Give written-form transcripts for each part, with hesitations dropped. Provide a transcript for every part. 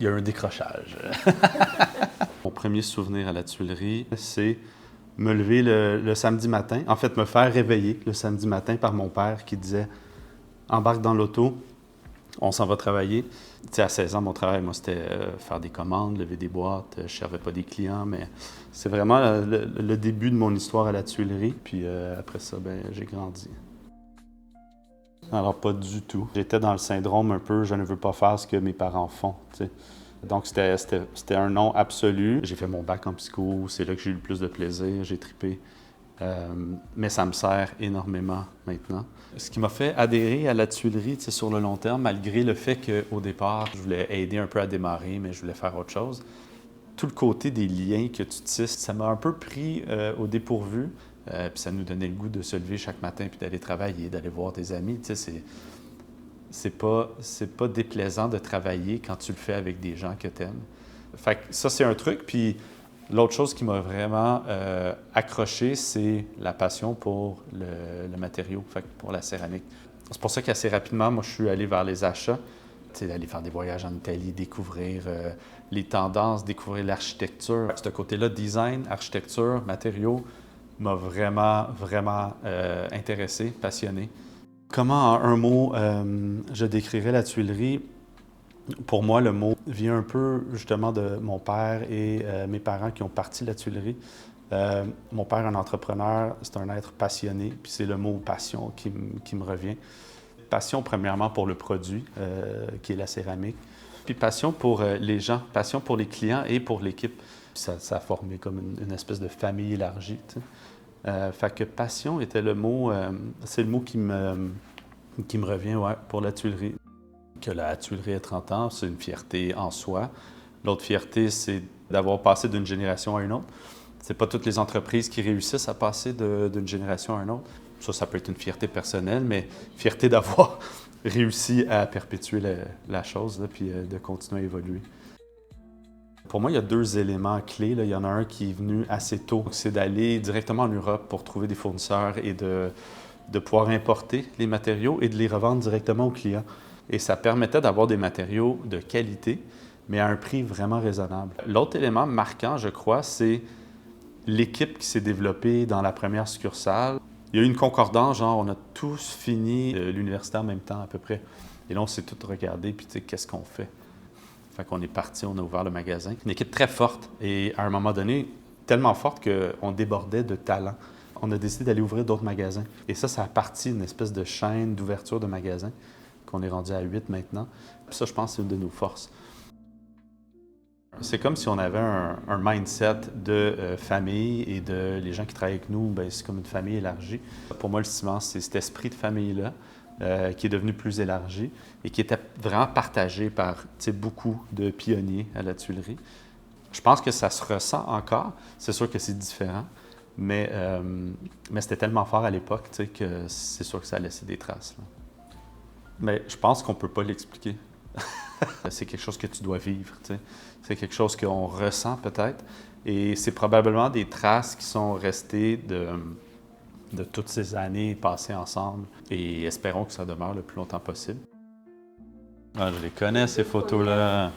Il y a un décrochage. Mon premier souvenir à la Tuilerie, c'est me lever le samedi matin, en fait me faire réveiller le samedi matin par mon père qui disait « Embarque dans l'auto, on s'en va travailler ». Tu sais, à 16 ans, mon travail, moi, c'était faire des commandes, lever des boîtes. Je ne servais pas des clients, mais c'est vraiment le début de mon histoire à la Tuilerie. Puis après ça, ben, j'ai grandi. Alors, pas du tout. J'étais dans le syndrome un peu « je ne veux pas faire ce que mes parents font », tu sais. Donc, c'était un non absolu. J'ai fait mon bac en psycho, c'est là que j'ai eu le plus de plaisir, j'ai trippé. Mais ça me sert énormément maintenant. Ce qui m'a fait adhérer à la Tuilerie sur le long terme, malgré le fait qu'au départ, je voulais aider un peu à démarrer, mais je voulais faire autre chose. Tout le côté des liens que tu tisses, ça m'a un peu pris au dépourvu. Puis ça nous donnait le goût de se lever chaque matin puis d'aller travailler, d'aller voir tes amis. Tu sais, c'est pas déplaisant de travailler quand tu le fais avec des gens que tu aimes. Fait que ça, c'est un truc. Puis l'autre chose qui m'a vraiment accroché, c'est la passion pour le matériau, fait que pour la céramique. C'est pour ça qu'assez rapidement, moi, je suis allé vers les achats. Tu sais, aller faire des voyages en Italie, découvrir les tendances, découvrir l'architecture. Ce côté-là, design, architecture, matériaux, m'a vraiment intéressé, passionné. Comment, en un mot, je décrirais la Tuilerie? Pour moi, le mot vient un peu justement de mon père et mes parents qui ont parti de la Tuilerie. Mon père, un entrepreneur, c'est un être passionné, puis c'est le mot passion qui me revient. Passion, premièrement, pour le produit, qui est la céramique. Puis passion pour les gens, passion pour les clients et pour l'équipe. Ça a formé comme une espèce de famille élargie, tu sais. Fait que passion était le mot, c'est le mot qui me revient, ouais, pour la Tuilerie. Que la Tuilerie ait 30 ans, c'est une fierté en soi. L'autre fierté, c'est d'avoir passé d'une génération à une autre. C'est pas toutes les entreprises qui réussissent à passer d'une génération à une autre. Ça peut être une fierté personnelle, mais fierté d'avoir réussi à perpétuer la chose, là, puis de continuer à évoluer. Pour moi, il y a deux éléments clés, là. Il y en a un qui est venu assez tôt, c'est d'aller directement en Europe pour trouver des fournisseurs et de pouvoir importer les matériaux et de les revendre directement aux clients. Et ça permettait d'avoir des matériaux de qualité, mais à un prix vraiment raisonnable. L'autre élément marquant, je crois, c'est l'équipe qui s'est développée dans la première succursale. Il y a eu une concordance, genre on a tous fini l'université en même temps à peu près. Et là, on s'est tous regardés, puis tu sais, qu'est-ce qu'on fait? Fait qu'on est parti, on a ouvert le magasin. Une équipe très forte et à un moment donné, tellement forte qu'on débordait de talent. On a décidé d'aller ouvrir d'autres magasins. Et ça a parti d'une espèce de chaîne d'ouverture de magasins qu'on est rendu à 8 maintenant. Puis ça, je pense, c'est une de nos forces. C'est comme si on avait un mindset de famille et de les gens qui travaillent avec nous, bien, c'est comme une famille élargie. Pour moi, le ciment, c'est cet esprit de famille-là qui est devenu plus élargi et qui était vraiment partagé par beaucoup de pionniers à la Tuilerie. Je pense que ça se ressent encore. C'est sûr que c'est différent, mais c'était tellement fort à l'époque que c'est sûr que ça a laissé des traces, là. Mais je pense qu'on ne peut pas l'expliquer. C'est quelque chose que tu dois vivre, tu sais. C'est quelque chose qu'on ressent peut-être. Et c'est probablement des traces qui sont restées de toutes ces années passées ensemble. Et espérons que ça demeure le plus longtemps possible. Ah, je les connais, ces photos-là.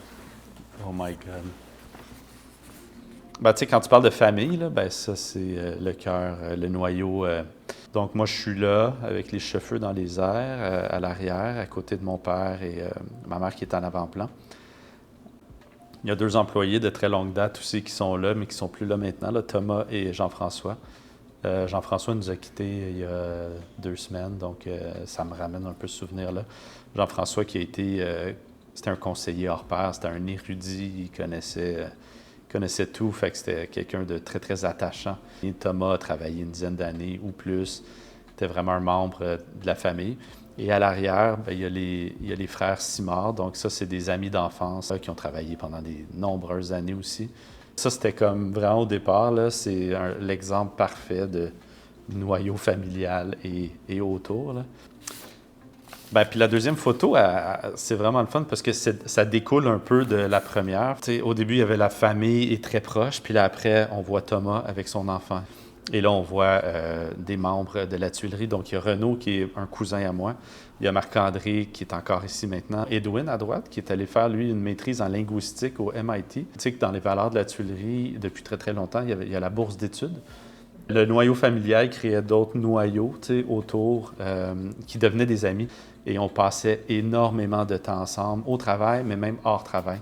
Oh my God. Ben, tu sais, quand tu parles de famille, là, ben, ça, c'est le cœur, le noyau. Donc, moi, je suis là avec les cheveux dans les airs, à l'arrière, à côté de mon père et ma mère qui est en avant-plan. Il y a deux employés de très longue date aussi qui sont là, mais qui ne sont plus là maintenant, là, Thomas et Jean-François. Jean-François nous a quittés il y a 2 semaines, donc ça me ramène un peu ce souvenir-là. Jean-François qui a été... c'était un conseiller hors pair, c'était un érudit, il connaissait tout, fait que c'était quelqu'un de très, très attachant. Et Thomas a travaillé une dizaine d'années ou plus, était vraiment un membre de la famille. Et à l'arrière, bien, il y a les frères Simard, donc ça, c'est des amis d'enfance qui ont travaillé pendant de nombreuses années aussi. Ça, c'était comme vraiment au départ, là, c'est l'exemple parfait de noyau familial et autour, là. Bien, puis la deuxième photo, c'est vraiment le fun parce que ça découle un peu de la première. Tu sais, au début, il y avait la famille et très proche, puis là après, on voit Thomas avec son enfant. Et là, on voit des membres de la tuilerie. Donc, il y a Renaud, qui est un cousin à moi. Il y a Marc-André, qui est encore ici maintenant. Edwin, à droite, qui est allé faire, lui, une maîtrise en linguistique au MIT. Tu sais que dans les valeurs de la tuilerie, depuis très, très longtemps, il y a la bourse d'études. Le noyau familial créait d'autres noyaux, tu sais, autour, qui devenaient des amis. Et on passait énormément de temps ensemble, au travail, mais même hors travail.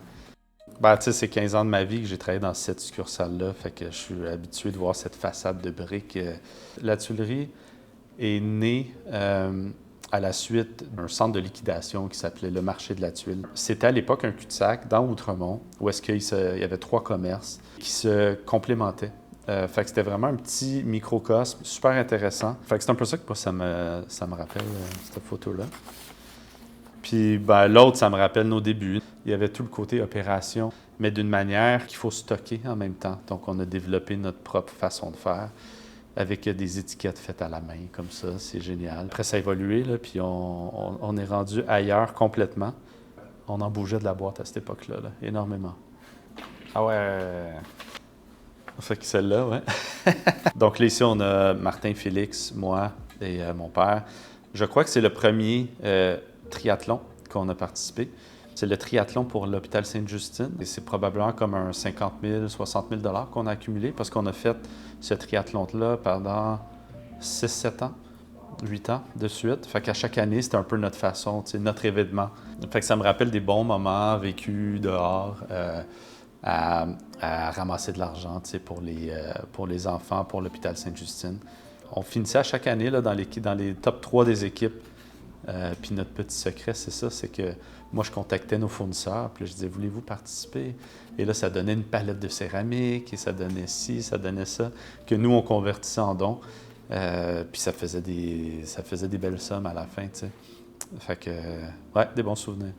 Ben, tu sais, c'est 15 ans de ma vie que j'ai travaillé dans cette succursale-là, fait que je suis habitué de voir cette façade de briques. La tuilerie est née à la suite d'un centre de liquidation qui s'appelait le marché de la tuile. C'était à l'époque un cul-de-sac dans Outremont, où est-ce qu'il y avait 3 commerces qui se complémentaient. Fait que c'était vraiment un petit microcosme super intéressant. Fait que c'est un peu ça que moi, ça me rappelle, cette photo-là. Puis ben, l'autre, ça me rappelle nos débuts. Il y avait tout le côté opération, mais d'une manière qu'il faut stocker en même temps. Donc, on a développé notre propre façon de faire avec des étiquettes faites à la main, comme ça. C'est génial. Après, ça a évolué, là, puis on est rendu ailleurs complètement. On en bougeait de la boîte à cette époque-là, là, énormément. Ah ouais. Fait que celle-là, ouais. Donc là, ici, on a Martin, Félix, moi et mon père. Je crois que c'est le premier triathlon qu'on a participé. C'est le triathlon pour l'hôpital Sainte-Justine. Et c'est probablement comme un 50 000, 60 000 $ qu'on a accumulé parce qu'on a fait ce triathlon-là pendant 6-7 ans, 8 ans de suite. Fait qu'à chaque année, c'était un peu notre façon, notre événement. Fait que ça me rappelle des bons moments vécus dehors. À ramasser de l'argent pour les enfants, pour l'hôpital Sainte-Justine. On finissait à chaque année là, dans les top 3 des équipes. Puis notre petit secret, c'est ça, c'est que moi, je contactais nos fournisseurs, puis je disais, voulez-vous participer? Et là, ça donnait une palette de céramique, et ça donnait ci, ça donnait ça, que nous, on convertissait en dons. Puis ça faisait des belles sommes à la fin, tu sais. Fait que, ouais, des bons souvenirs.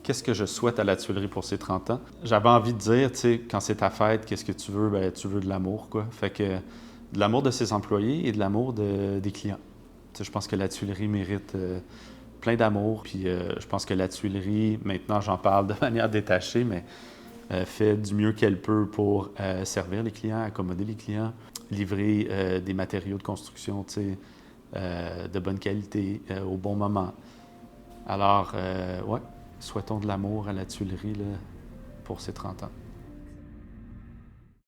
Qu'est-ce que je souhaite à la tuilerie pour ses 30 ans? J'avais envie de dire, tu sais, quand c'est ta fête, qu'est-ce que tu veux? Ben, tu veux de l'amour, quoi. Fait que de l'amour de ses employés et de l'amour des clients. Tu sais, je pense que la tuilerie mérite plein d'amour. Puis je pense que la tuilerie, maintenant j'en parle de manière détachée, mais fait du mieux qu'elle peut pour servir les clients, accommoder les clients, livrer des matériaux de construction, tu sais, de bonne qualité, au bon moment. Alors, ouais. Souhaitons de l'amour à la tuilerie là, pour ses 30 ans.